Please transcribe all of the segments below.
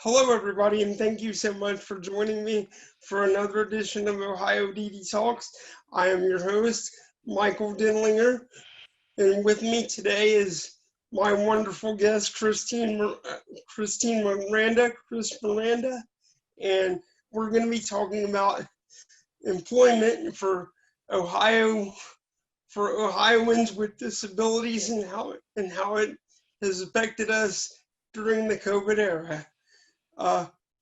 Hello, everybody, and thank you so much for joining me for another edition of Ohio DD Talks. I am your host, Michael Denlinger, and with me today is my wonderful guest, Chris Miranda, and we're going to be talking about employment for Ohioans with disabilities and how it has affected us during the COVID era.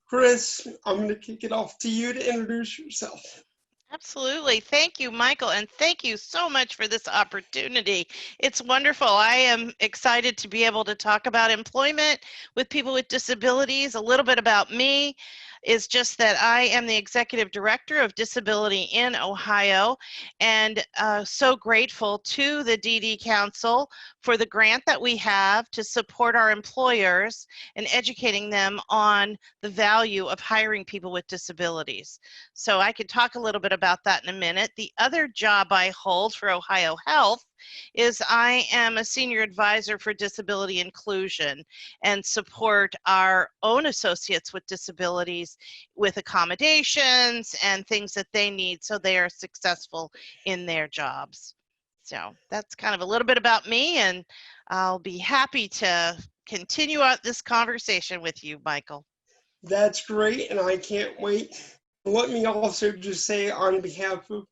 Chris, I'm going to kick it off to you to introduce yourself. Absolutely. Thank you, Michael, and thank you so much for this opportunity. It's wonderful. I am excited to be able to talk about employment with people with disabilities. A little bit about me is just that I am the Executive Director of Disability in Ohio, and so grateful to the DD Council for the grant that we have to support our employers and educating them on the value of hiring people with disabilities. So I could talk a little bit about that in a minute. The other job I hold for Ohio Health is I am a senior advisor for disability inclusion and support our own associates with disabilities with accommodations and things that they need so they are successful in their jobs. So that's kind of a little bit about me, and I'll be happy to continue out this conversation with you, Michael. That's great, and I can't wait. Let me also just say on behalf of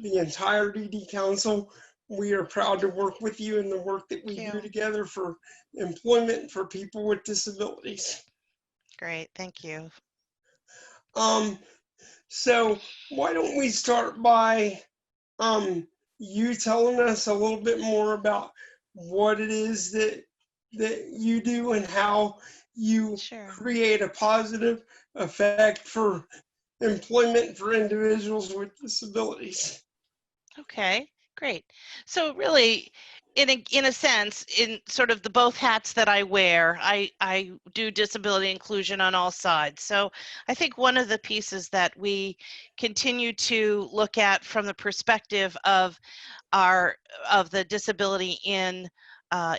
the entire DD Council, we are proud to work with you in the work that we do together for employment for people with disabilities. Great, thank you. So why don't we start by you telling us a little bit more about what it is that you do and how you create a positive effect for employment for individuals with disabilities. Okay, great. So really, in a sense, in sort of the both hats that I wear, I do disability inclusion on all sides. So I think one of the pieces that we continue to look at from the perspective of the disability in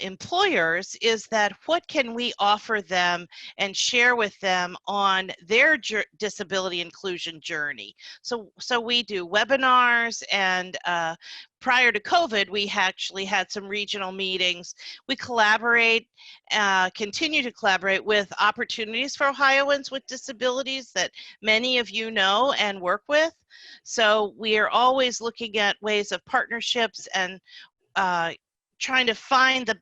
employers is that what can we offer them and share with them on their disability inclusion journey. So we do webinars, and prior to COVID, we actually had some regional meetings. We collaborate, continue to collaborate with Opportunities for Ohioans with Disabilities that many of you know and work with. So we are always looking at ways of partnerships and trying to find the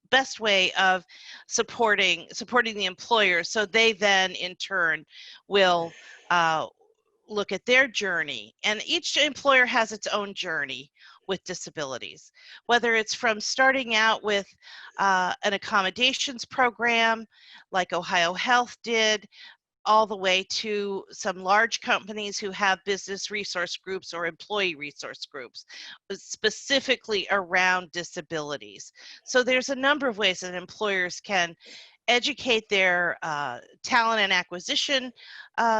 best way of supporting the employer, so they then in turn will look at their journey. And each employer has its own journey with disabilities, whether it's from starting out with an accommodations program like Ohio Health did, all the way to some large companies who have business resource groups or employee resource groups specifically around disabilities. So there's a number of ways that employers can educate their talent and acquisition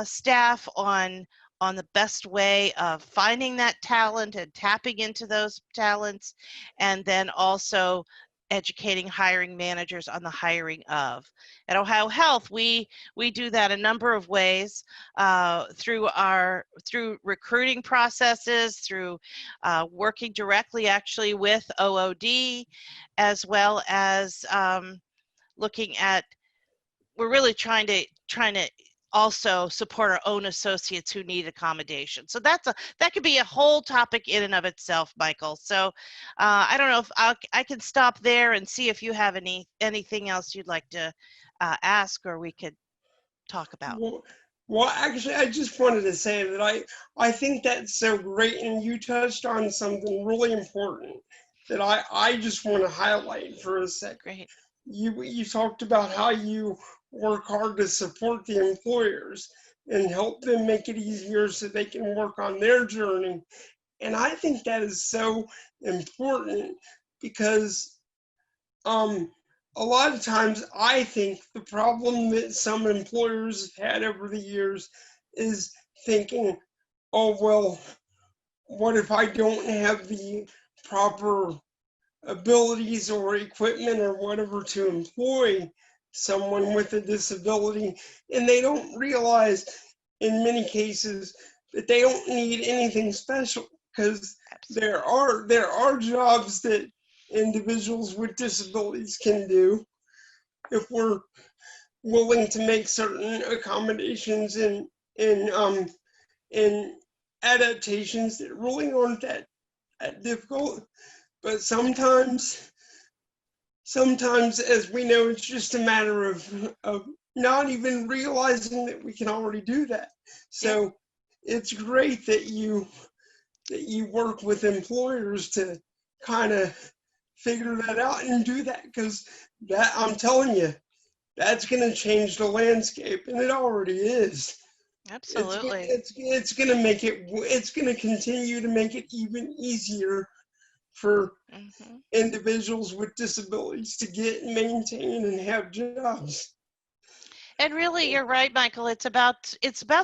staff on the best way of finding that talent and tapping into those talents, and then also educating hiring managers on the hiring of. At Ohio Health, we do that a number of ways, through recruiting processes, through working directly actually with OOD, as well as looking at, we're really trying to also support our own associates who need accommodation. So that could be a whole topic in and of itself, Michael. So I don't know if I can stop there and see if you have anything else you'd like to ask, or we could talk about. Well, actually, I just wanted to say that I think that's so great, and you touched on something really important that I just want to highlight for a second. Great. You talked about how you work hard to support the employers and help them make it easier so they can work on their journey. And I think that is so important because a lot of times I think the problem that some employers have had over the years is thinking, oh, well, what if I don't have the proper abilities or equipment or whatever to employ someone with a disability, and they don't realize in many cases that they don't need anything special, because Absolutely. there are jobs that individuals with disabilities can do if we're willing to make certain accommodations and adaptations that really aren't that difficult. But sometimes, as we know, it's just a matter of not even realizing that we can already do that. Yeah, So it's great that you work with employers to kind of figure that out and do that, because that, I'm telling you, that's going to change the landscape, and it already is. absolutely. It's going to make it's going to continue to make it even easier for Hmm. individuals with disabilities to get, maintain, and have jobs. And really, you're right, Michael. It's about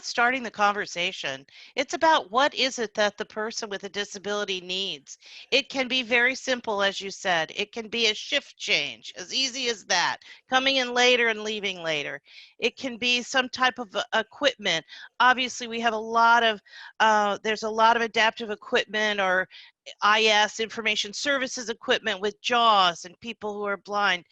starting the conversation. It's about what is it that the person with a disability needs. It can be very simple, as you said. It can be a shift change, as easy as that, coming in later and leaving later. It can be some type of equipment. Obviously, we have there's a lot of adaptive equipment or IS, information services equipment with JAWS and people who are blind.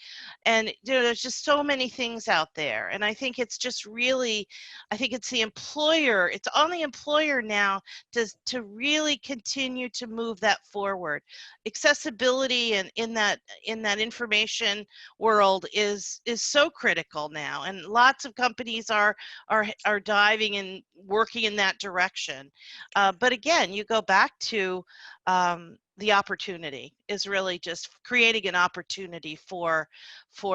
And there's just so many things out there. And I think it's just really, I think it's it's on the employer now to really continue to move that forward. Accessibility and in that information world is so critical now. And lots of companies are diving and working in that direction. But again, you go back to the opportunity is really just creating an opportunity for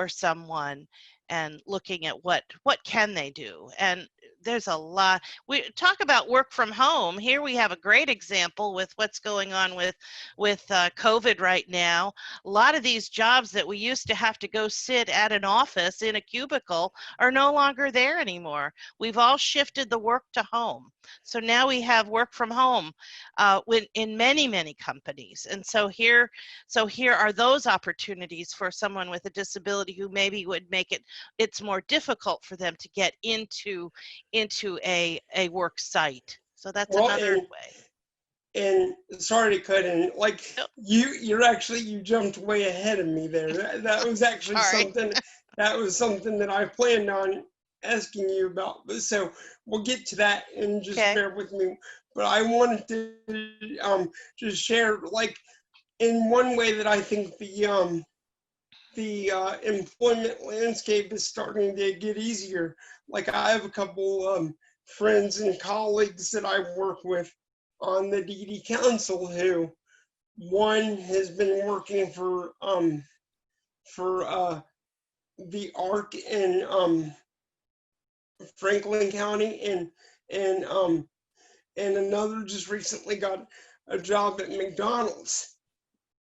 someone and looking at what can they do. And there's a lot. We talk about work from home. Here we have a great example with what's going on with COVID right now. A lot of these jobs that we used to have to go sit at an office in a cubicle are no longer there anymore. We've all shifted the work to home. So now we have work from home in many companies. And so here are those opportunities for someone with a disability who maybe would make it's more difficult for them to get into a work site. So that's Well, another way. and sorry to cut in, like Oh, you jumped way ahead of me there. That was actually sorry. something that I planned on asking you about. But so we'll get to that, and just Okay. bear with me. But I wanted to just share, like, in one way that I think the employment landscape is starting to get easier. Like, I have a couple friends and colleagues that I work with on the DD Council, who one has been working for the ARC in Franklin County, and and another just recently got a job at McDonald's.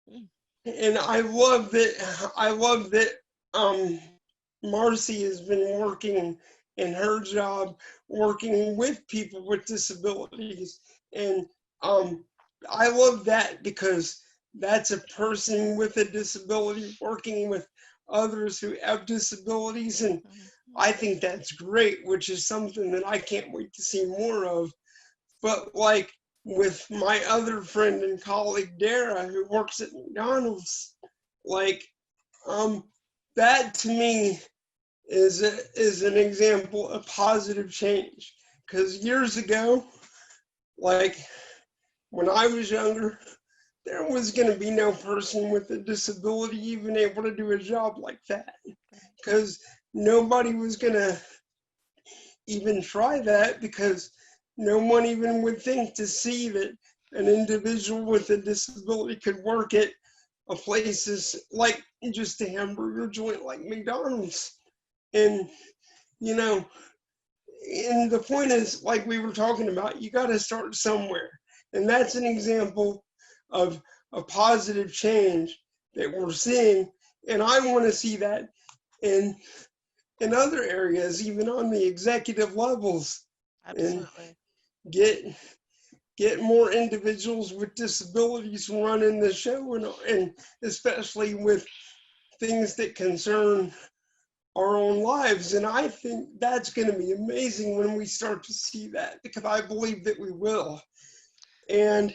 Mm. And I love that um Marcy has been working in her job, working with people with disabilities. And um, I love that, because that's a person with a disability working with others who have disabilities. And Mhm. I think that's great, which is something that I can't wait to see more of. But like with my other friend and colleague, Dara, who works at McDonald's, like, um, that to me is an example of positive change. Because years ago, like when I was younger, there was going to be no person with a disability even able to do a job like that, because nobody was going to even try that, because no one even would think to see that an individual with a disability could work at a places like just a hamburger joint like McDonald's. And you know, and the point is, like we were talking about, you got to start somewhere. And that's an example of a positive change that we're seeing. And I want to see that in in other areas, even on the executive levels, and Absolutely. get get more individuals with disabilities running the show, and especially with things that concern our own lives. And I think that's going to be amazing when we start to see that, because I believe that we will. And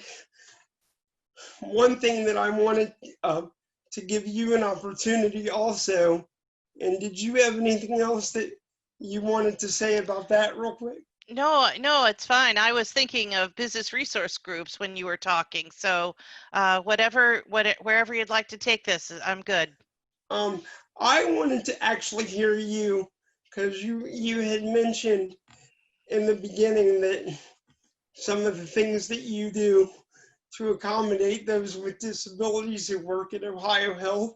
one thing that I wanted to give you an opportunity also, and did you have anything else that you wanted to say about that real quick? No, no, it's fine. I was thinking of business resource groups when you were talking. So, wherever you'd like to take this, I'm good. Um, I wanted to actually hear you, because you had mentioned in the beginning that some of the things that you do to accommodate those with disabilities who work at Ohio Health.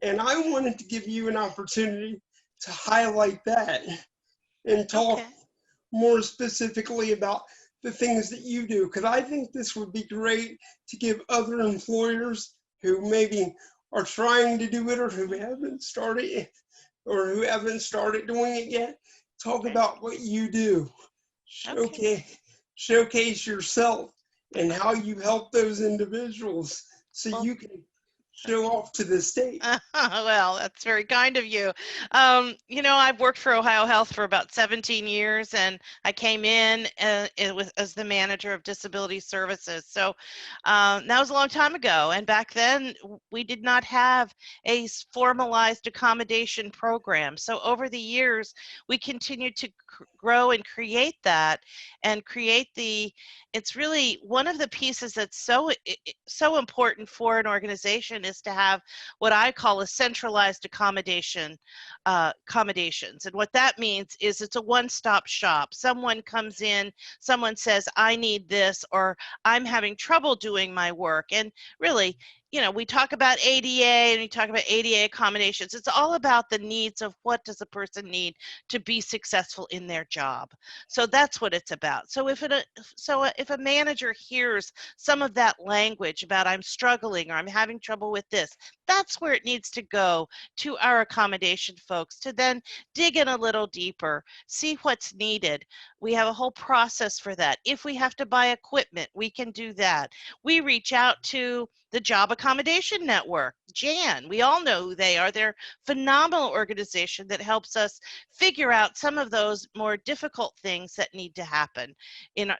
And I wanted to give you an opportunity to highlight that and talk Okay. more specifically about the things that you do, because I think this would be great to give other employers who maybe are trying to do it or who haven't started doing it yet. Talk Okay. about what you do. Okay. Showcase yourself and how you help those individuals so Well, you can show okay. off to the state. Well, that's very kind of you. I've worked for Ohio Health for about 17 years, and I came in as the manager of disability services. So that was a long time ago. And back then, we did not have a formalized accommodation program. So over the years, we continued to grow and create that, and it's really one of the pieces that's so important for an organization is to have what I call a centralized accommodations. And what that means is it's a one-stop shop. Someone comes in, someone says, I need this, or I'm having trouble doing my work. And really, we talk about ADA and we talk about ADA accommodations. It's all about the needs of what does a person need to be successful in their job. So that's what it's about. So if a manager hears some of that language about I'm struggling or I'm having trouble with this, that's where it needs to go to our accommodation folks to then dig in a little deeper, see what's needed. We have a whole process for that. If we have to buy equipment, we can do that. We reach out to the Job Accommodation Network, JAN. We all know who they are. They're a phenomenal organization that helps us figure out some of those more difficult things that need to happen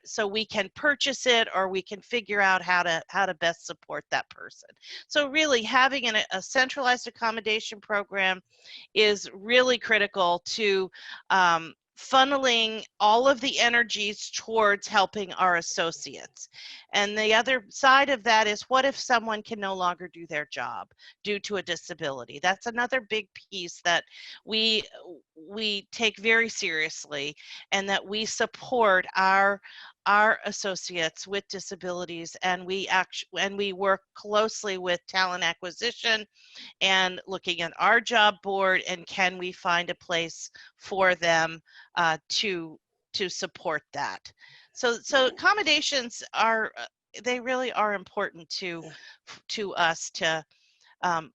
so we can purchase it or we can figure out how to best support that person. So really having a centralized accommodation program is really critical to funneling all of the energies towards helping our associates. And the other side of that is, what if someone can no longer do their job due to a disability? That's another big piece that we take very seriously, and that we support our associates with disabilities, and we work closely with talent acquisition and looking at our job board, and can we find a place for them to support that. So accommodations they really are important to us to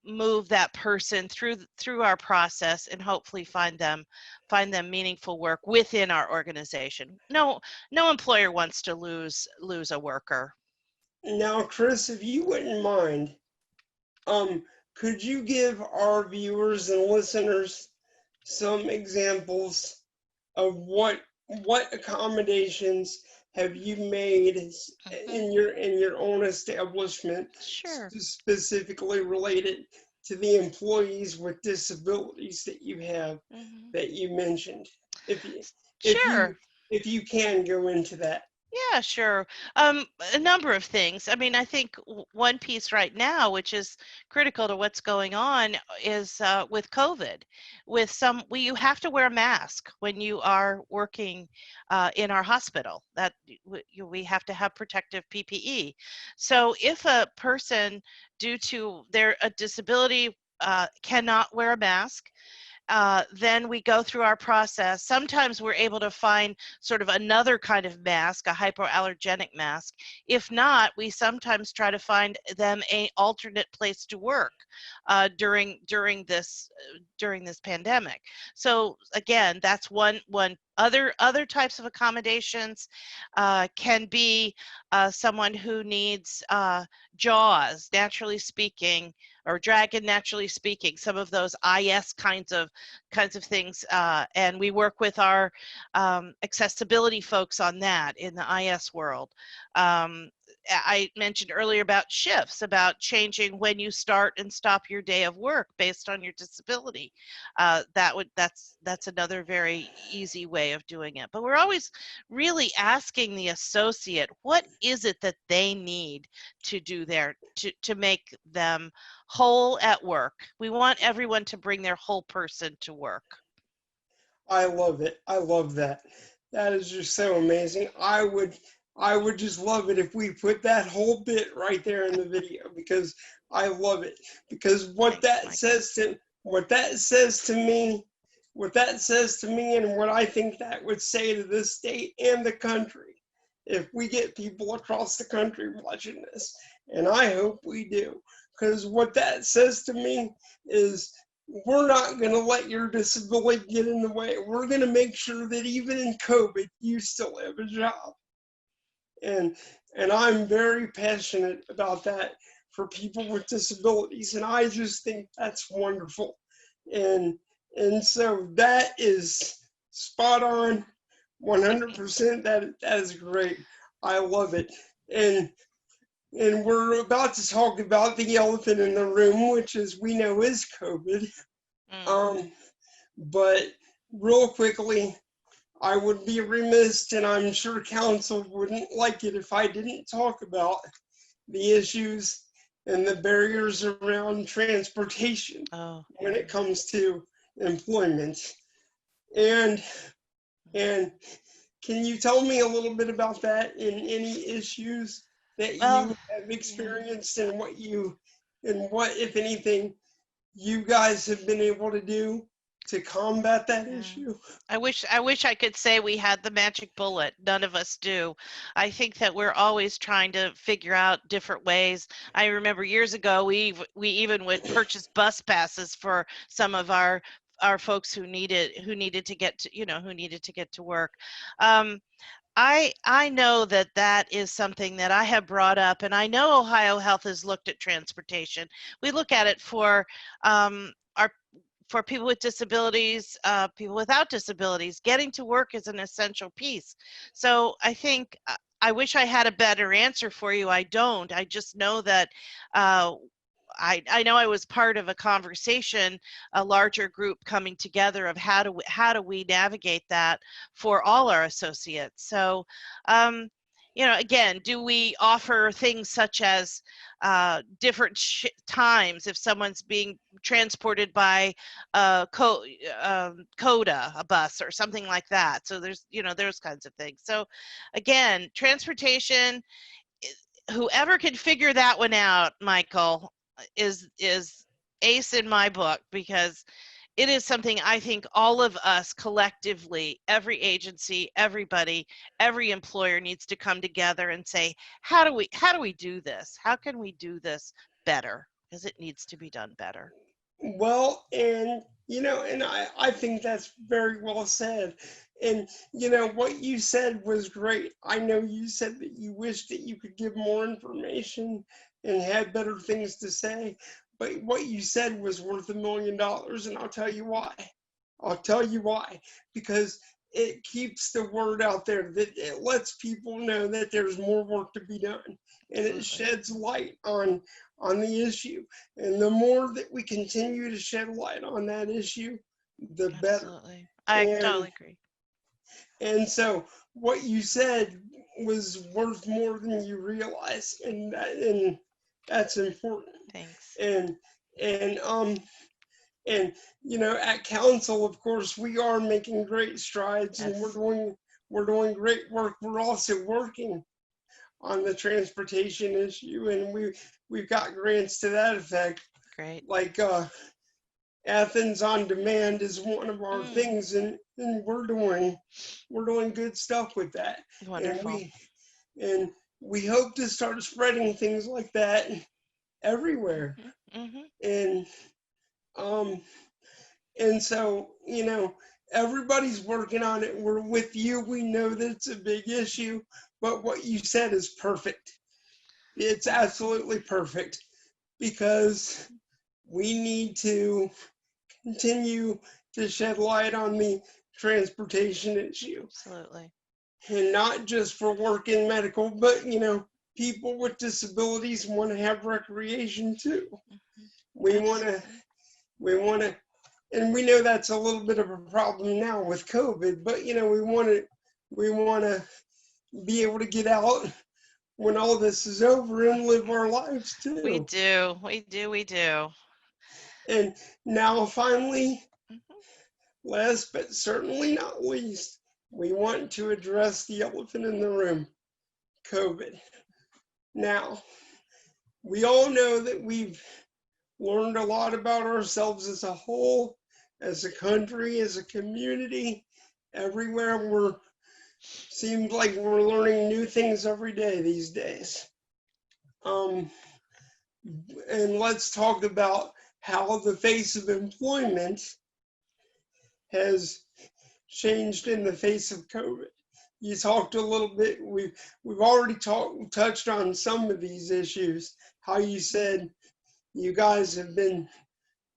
move that person through our process and hopefully find them meaningful work within our organization. No employer wants to lose a worker. Now, Chris, if you wouldn't mind, could you give our viewers and listeners some examples of what accommodations have you made Mhm. in your own establishment, Sure. specifically related to the employees with disabilities that you have, Mhm. that you mentioned? If you if you Sure. if you can go into that. Yeah, sure. A number of things. I mean, I think one piece right now, which is critical to what's going on, is with COVID. You have to wear a mask when you are working in our hospital. We have to have protective PPE. So if a person, due to a disability, cannot wear a mask, then we go through our process. Sometimes we're able to find sort of another kind of mask, a hypoallergenic mask. If not, we sometimes try to find them an alternate place to work during this pandemic. So again, that's one Other types of accommodations can be someone who needs JAWS, naturally speaking, or Dragon, naturally speaking, some of those IS kinds of things, and we work with our accessibility folks on that in the IS world. I mentioned earlier about shifts, about changing when you start and stop your day of work based on your disability. That's another very easy way of doing it. But we're always really asking the associate, what is it that they need to do to make them whole at work? We want everyone to bring their whole person to work. I love it. I love that. That is just so amazing. I would just love it if we put that whole bit right there in the video, because I love it. Because what Thanks, that Michael. says to what that says to me, what that says to me, and what I think that would say to this state and the country, if we get people across the country watching this, and I hope we do, because what that says to me is, we're not going to let your disability get in the way. We're going to make sure that even in COVID, you still have a job. And I'm very passionate about that for people with disabilities. And I just think that's wonderful. And so that is spot on, 100%. That is great. I love it. And we're about to talk about the elephant in the room, which, as we know, is COVID. But real quickly, I would be remiss, and I'm sure council wouldn't like it if I didn't talk about the issues and the barriers around transportation when it comes to employment. And can you tell me a little bit about that, and any issues that you have experienced, and what, if anything, you guys have been able to do to combat that issue? I wish I could say we had the magic bullet. None of us do. I think that we're always trying to figure out different ways. I remember years ago we even would purchase bus passes for some of our folks who needed to get to work. I know that is something that I have brought up, and I know Ohio Health has looked at transportation. We look at it for for people with disabilities, people without disabilities. Getting to work is an essential piece. So I think I wish I had a better answer for you. I don't. I just know that I know I was part of a conversation, a larger group coming together of how do we navigate that for all our associates. So, again, do we offer things such as different times if someone's being transported by a CODA, a bus or something like that? So there's those kinds of things. So again, transportation, whoever can figure that one out, Michael, is ace in my book, because it is something I think all of us collectively, every agency, everybody, every employer needs to come together and say, how do we do this? How can we do this better? Because it needs to be done better. Well, and I think that's very well said. And what you said was great. I know you said that you wish that you could give more information and had better things to say, but what you said was worth $1 million, and I'll tell you why. Because it keeps the word out there, that it lets people know that there's more work to be done, and it sheds light on the issue. And the more that we continue to shed light on that issue, the better. Absolutely. I totally agree. And so what you said was worth more than you realize, and that's important. Thanks. And at council, of course, we are making great strides, and we're doing great work. We're also working on the transportation issue, and we've got grants to that effect. Great. Like Athens on Demand is one of our things, and we're doing good stuff with that. Wonderful. And we hope to start spreading things like that everywhere. And so everybody's working on it. We're with you. We know that it's a big issue, but what you said is perfect. It's absolutely perfect because we need to continue to shed light on the transportation issue, Absolutely. and not just for work in medical, but people with disabilities want to have recreation too. We want to, Absolutely. we want to, and we know that's a little bit of a problem now with COVID, but we want to be able to get out when all this is over and live our lives We too. do. We do. We do. And now finally, Mhm. last but certainly not least, we want to address the elephant in the room, COVID. Now, we all know that we've learned a lot about ourselves as a whole, as a country, as a community. Everywhere seems like we're learning new things every day these days. Um, and let's talk about how the face of employment has changed in the face of COVID. You talked a little bit. We've already touched on some of these issues. How you said you guys have been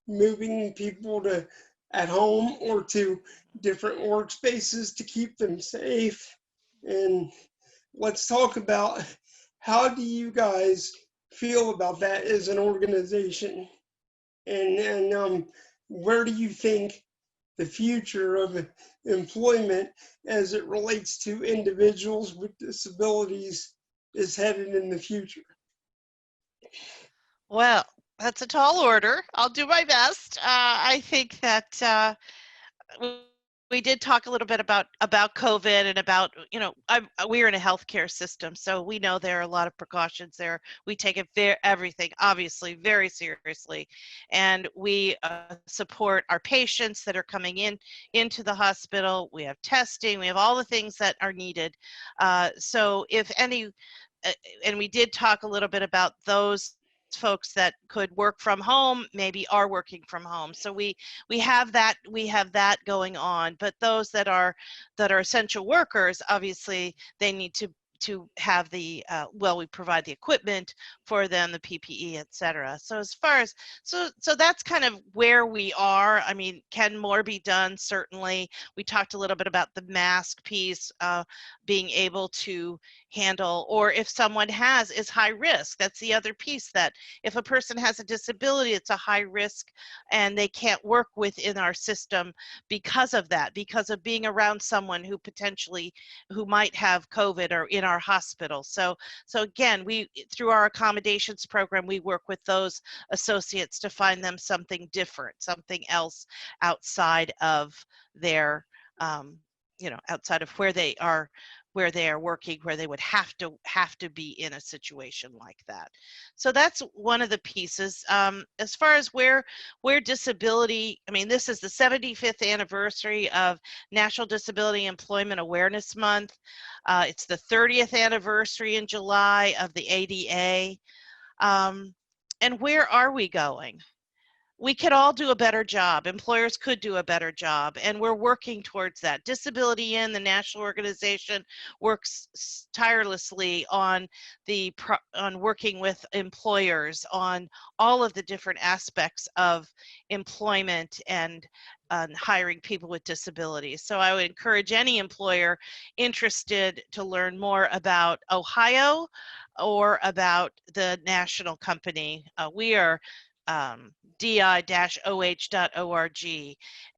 moving people to at home or to different workspaces to keep them safe. And let's talk about how do you guys feel about that as an organization, and where do you think the future of employment as it relates to individuals with disabilities is headed in the future? Well, that's a tall order. I'll do my best. I think that we did talk a little bit about COVID and about we're in a healthcare system, so we know there are a lot of precautions there. We take everything obviously very seriously, and we support our patients that are coming into the hospital. We have testing. We have all the things that are needed. So if any, and we did talk a little bit about those folks that could work from home maybe are working from home, so we have that going on. But those that are essential workers, obviously they need to have the we provide the equipment for them, the PPE, etc. So as far as so that's kind of where we are. I mean, can more be done? Certainly. We talked a little bit about the mask piece, being able to handle, or if someone is high risk. That's the other piece, that if a person has a disability, it's a high risk and they can't work within our system because of that, because of being around someone who might have COVID or in our hospital. So again, we, through our accommodations program, we work with those associates to find them something different, something else outside of their outside of where they are working, where they would have to be in a situation like that. So that's one of the pieces. As far as where disability, I mean, this is the 75th anniversary of National Disability Employment Awareness Month. It's the 30th anniversary in July of the ADA. And where are we going? We could all do a better job. Employers could do a better job, and we're working towards that. Disability In, the national organization, works tirelessly on working with employers on all of the different aspects of employment and hiring people with disabilities. So I would encourage any employer interested to learn more about Ohio or about the national company. We are di-oh.org,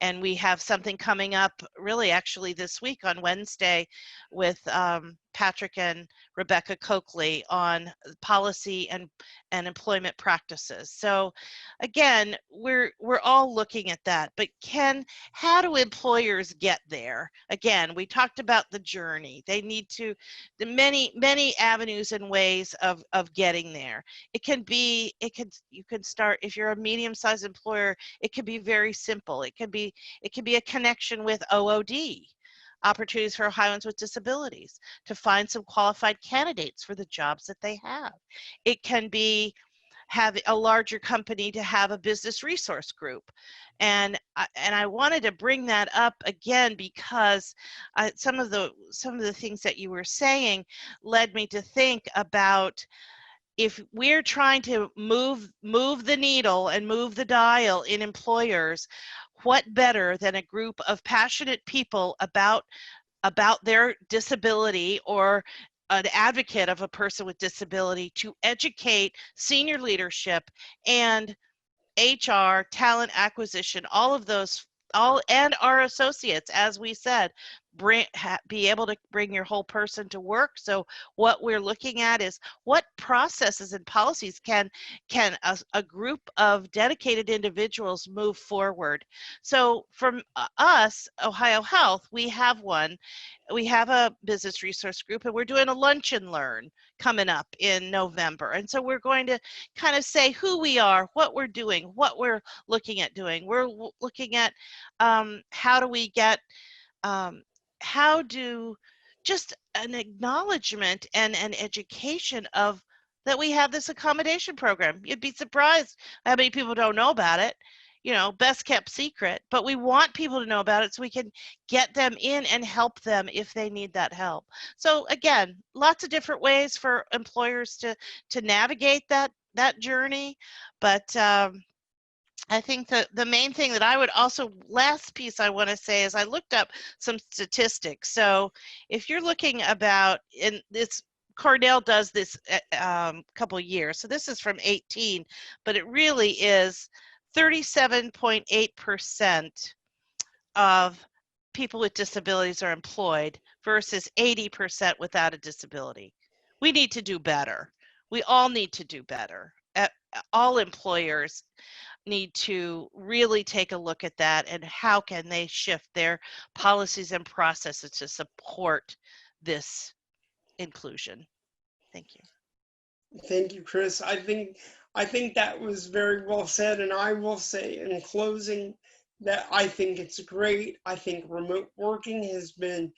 and we have something coming up really actually this week on Wednesday with Patrick and Rebecca Coakley on policy and employment practices. So again, we're all looking at that, but how do employers get there? Again, we talked about the journey. They need the many avenues and ways of getting there. You can start, if you're a medium-sized employer, it can be very simple. It can be a connection with OOD, Opportunities for Ohioans with Disabilities, to find some qualified candidates for the jobs that they have. It can be have a larger company to have a business resource group. And I wanted to bring that up again because some of the things that you were saying led me to think about, if we're trying to move the needle and move the dial in employers, what better than a group of passionate people about their disability, or an advocate of a person with disability, to educate senior leadership and HR, talent acquisition, all of those, and our associates, as we said, be able to bring your whole person to work. So what we're looking at is what processes and policies can a group of dedicated individuals move forward. So from us, Ohio Health, we have one. We have a business resource group, and we're doing a lunch and learn coming up in November. And so we're going to kind of say who we are, what we're doing, what we're looking at doing. We're looking at how do we get, how do, just an acknowledgement and an education of that we have this accommodation program. You'd be surprised how many people don't know about it. Best kept secret, but we want people to know about it so we can get them in and help them if they need that help. So again, lots of different ways for employers to navigate that journey. But I think that the main thing that I would also, last piece I want to say is I looked up some statistics. So if you're looking about, in this, Cornell does this couple years, so this is from 18, but it really is 37.8% of people with disabilities are employed versus 80% without a disability. We need to do better. We all need to do better. All employers need to really take a look at that, and how can they shift their policies and processes to support this inclusion. Thank you. Thank you, Chris. I think that was very well said, and I will say in closing that I think it's great. I think remote working has been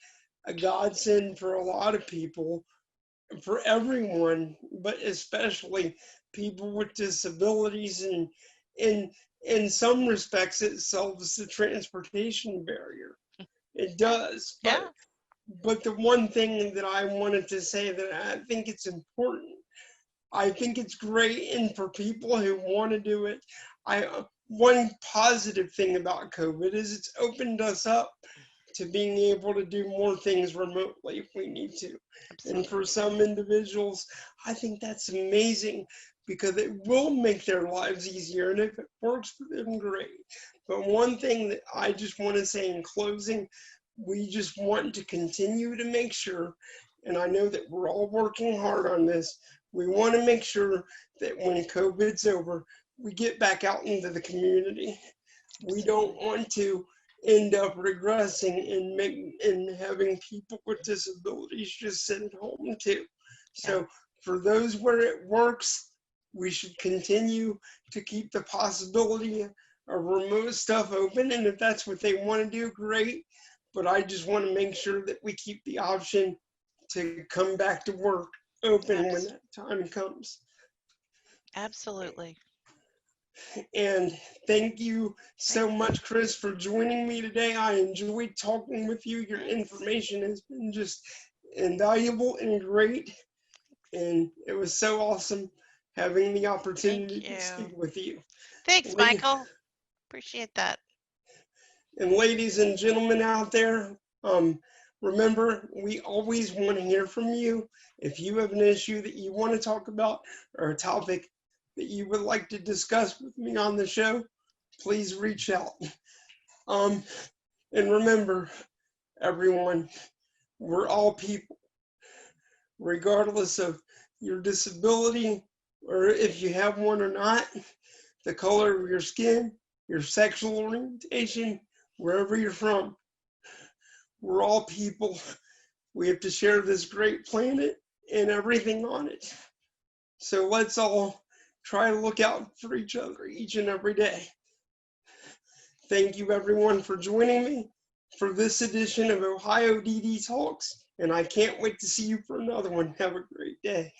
a godsend for a lot of people, for everyone, but especially people with disabilities, and in some respects it solves the transportation barrier. It does. Yeah. But the one thing that I wanted to say, that I think it's important, I think it's great, and for people who want to do it, one positive thing about COVID is it's opened us up to being able to do more things remotely if we need to. Absolutely. And for some individuals, I think that's amazing, because it will make their lives easier, and if it works for them, great. But one thing that I just want to say in closing, we just want to continue to make sure, and I know that we're all working hard on this, we want to make sure that when COVID's over, we get back out into the community. We don't want to end up regressing and having people with disabilities just sit at home too. So for those where it works, we should continue to keep the possibility of remote stuff open. And if that's what they want to do, great. But I just want to make sure that we keep the option to come back to work open when that time comes. Absolutely. And thank you so much, Chris, for joining me today. I enjoyed talking with you. Your information has been just invaluable and great. And it was so awesome having the opportunity to speak with you. Thanks, Michael. Appreciate that. And ladies and gentlemen out there, remember, we always want to hear from you. If you have an issue that you want to talk about, or a topic that you would like to discuss with me on the show, please reach out. And remember, everyone, we're all people, regardless of your disability, or if you have one or not, the color of your skin, your sexual orientation, wherever you're from. We're all people. We have to share this great planet and everything on it. So let's all try to look out for each other each and every day. Thank you, everyone, for joining me for this edition of Ohio DD Talks, and I can't wait to see you for another one. Have a great day.